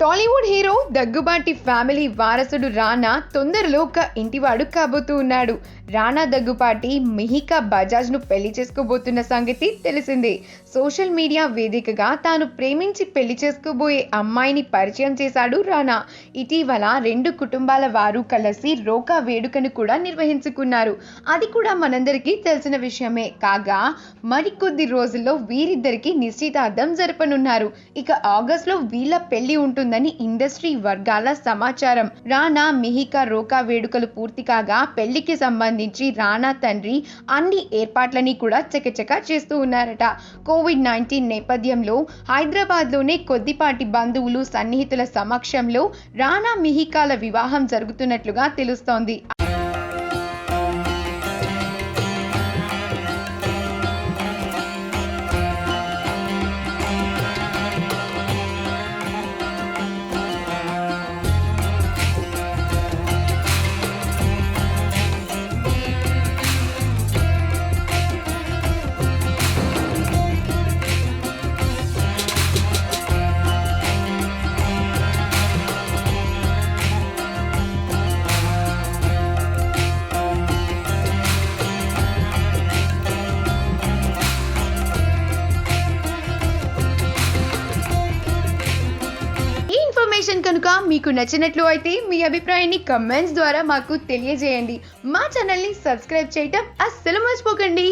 Tollywood hero Daggubati family వారసుడు రానా తొందరలో ఒక ఇంటివాడు కాబోతూ ఉన్నాడు. రానా దగ్గుబాటి మిహికా బజాజ్ ను పెళ్లి చేసుకోబోతున్న సంగతి తెలిసిందే. సోషల్ మీడియా వేదికగా తాను ప్రేమించి పెళ్లి చేసుకోబోయే అమ్మాయిని పరిచయం చేశాడు రానా. ఇటీవల రెండు కుటుంబాల వారు కలిసి రోకా వేడుకను కూడా నిర్వహించుకున్నారు. అది కూడా మనందరికీ తెలిసిన విషయమే. కాగా మరికొద్ది రోజుల్లో వీరిద్దరికి నిశ్చితార్థం జరపనున్నారు. ఇక ఆగస్టులో వీళ్ళ పెళ్లి ఉంటుందని ఇండస్ట్రీ వర్గాల సమాచారం. రానా మిహికా రోకా వేడుకలు పూర్తి కాగా పెళ్లికి సంబంధించి రానా తండ్రి అన్ని ఏర్పాట్లని కూడా చకచకా చేస్తూ ఉన్నారట. కోవిడ్-19 నేపథ్యంలో హైదరాబాద్లోనే కొద్దిపాటి బంధువులు సన్నిహితుల సమక్షంలో రానా మిహికాల వివాహం జరుగుతున్నట్లుగా తెలుస్తోంది. కనుక మీకు నచ్చినట్లు అయితే మీ అభిప్రాయాన్ని కమెంట్స్ ద్వారా మాకు తెలియజేయండి. మా ఛానల్ని సబ్స్క్రైబ్ చేయటం అస్సలు మర్చిపోకండి.